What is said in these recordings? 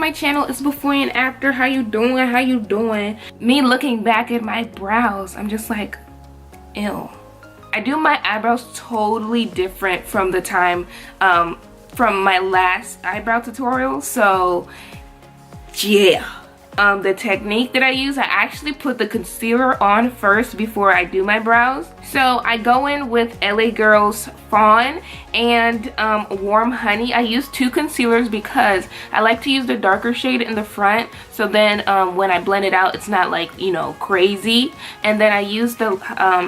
my channel. It's before and after. How you doing? How you doing? Me looking back at my brows, I'm just like, ew. I do my eyebrows totally different from the time from my last eyebrow tutorial, so yeah. The technique that I use, I actually put the concealer on first before I do my brows. So I go in with LA Girl's Fawn and Warm Honey. I use 2 concealers because I like to use the darker shade in the front, so then when I blend it out, it's not like, you know, crazy. And then I use the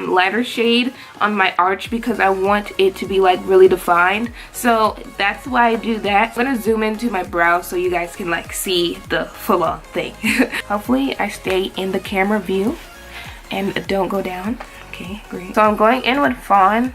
lighter shade on my arch because I want it to be like really defined. So that's why I do that. I'm gonna zoom into my brows so you guys can like see the full-on thing. Hopefully I stay in the camera view and don't go down. Okay, great. So I'm going in with Fawn.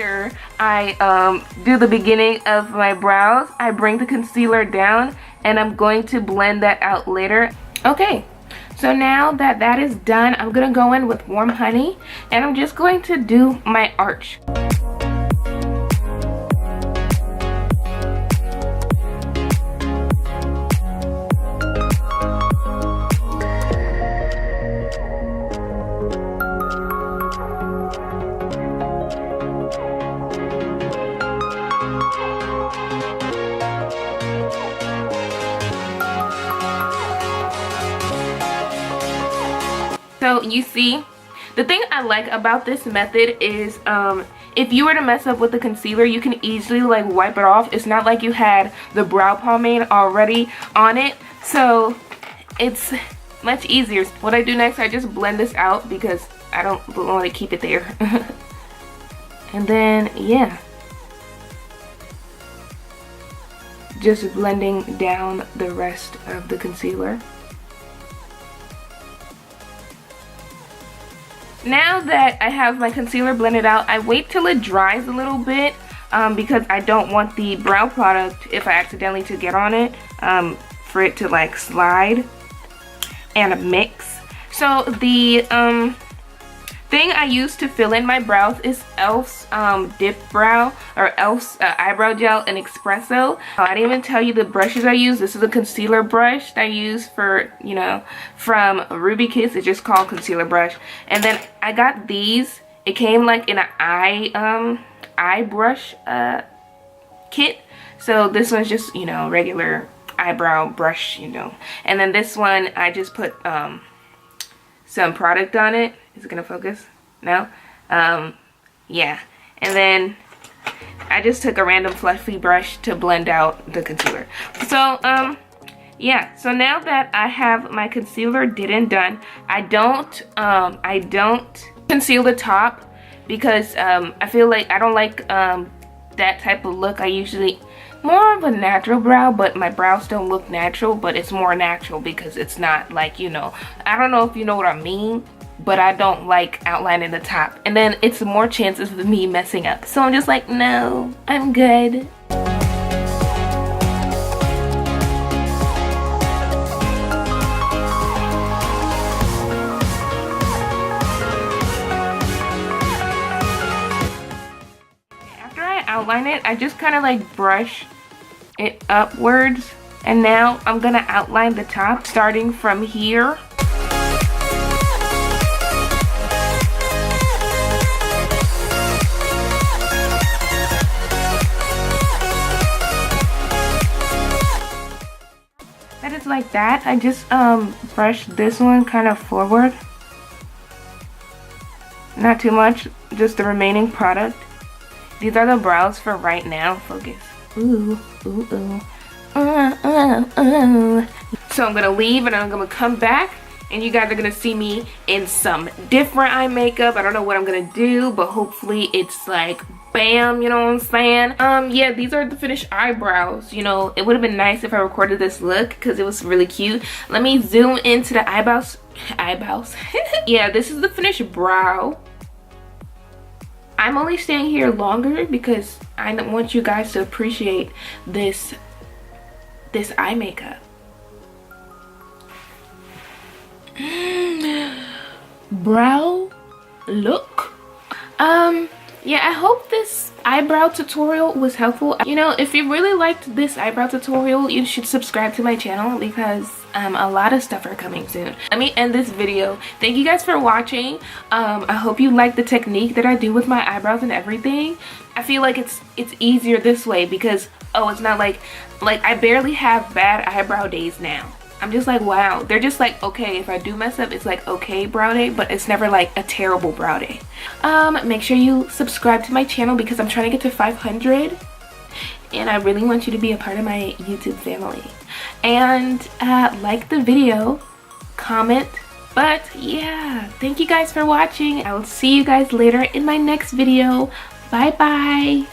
After I do the beginning of my brows, I bring the concealer down and I'm going to blend that out later. Okay, so now that that is done, I'm gonna go in with Warm Honey and I'm just going to do my arch. So you see, the thing I like about this method is if you were to mess up with the concealer, you can easily like wipe it off. It's not like you had the brow pomade already on it, so it's much easier. What I do next, I just blend this out because I don't want to keep it there. And then yeah, just blending down the rest of the concealer. Now that I have my concealer blended out, I wait till it dries a little bit because I don't want the brow product, if I accidentally to get on it, for it to like slide and mix. So the thing I use to fill in my brows is e.l.f.'s Dip Brow, or e.l.f.'s Eyebrow Gel and Espresso. I didn't even tell you the brushes I use. This is a concealer brush that I use for, you know, from Ruby Kiss. It's just called concealer brush. And then I got these. It came like in an eye brush kit. So this one's just, you know, regular eyebrow brush, you know. And then this one, I just put some product on it. Is it gonna focus? No? Yeah. And then I just took a random fluffy brush to blend out the concealer. So, yeah. So now that I have my concealer did and done, I don't conceal the top because I feel like I don't like that type of look. I usually more of a natural brow, but my brows don't look natural, but it's more natural because it's not like, you know, I don't know if you know what I mean, but I don't like outlining the top, and then it's more chances of me messing up. So I'm just like, no, I'm good. After I outline it, I just kind of like brush it upwards, and now I'm gonna outline the top starting from here. Like that. I just brush this one kind of forward, not too much, just the remaining product. These are the brows for right now. Focus. Ooh, ooh, ooh. So I'm gonna leave and I'm gonna come back and you guys are gonna see me in some different eye makeup. I don't know what I'm gonna do, but hopefully it's like bam, you know what I'm saying? Yeah, these are the finished eyebrows. You know, it would have been nice if I recorded this look because it was really cute. Let me zoom into the eyebrows. Yeah, this is the finished brow. I'm only staying here longer because I want you guys to appreciate this eye makeup. Brow look. Yeah, I hope this eyebrow tutorial was helpful. You know, if you really liked this eyebrow tutorial, you should subscribe to my channel because a lot of stuff are coming soon. Let me end this video. Thank you guys for watching. I hope you like the technique that I do with my eyebrows and everything. I feel like it's easier this way because it's not like I barely have bad eyebrow days now. I'm just like, wow. They're just like, okay, if I do mess up, it's like, okay, brow day, but it's never like a terrible brow day. Make sure you subscribe to my channel because I'm trying to get to 500 and I really want you to be a part of my YouTube family. And like the video, comment, but yeah, thank you guys for watching. I will see you guys later in my next video. Bye bye.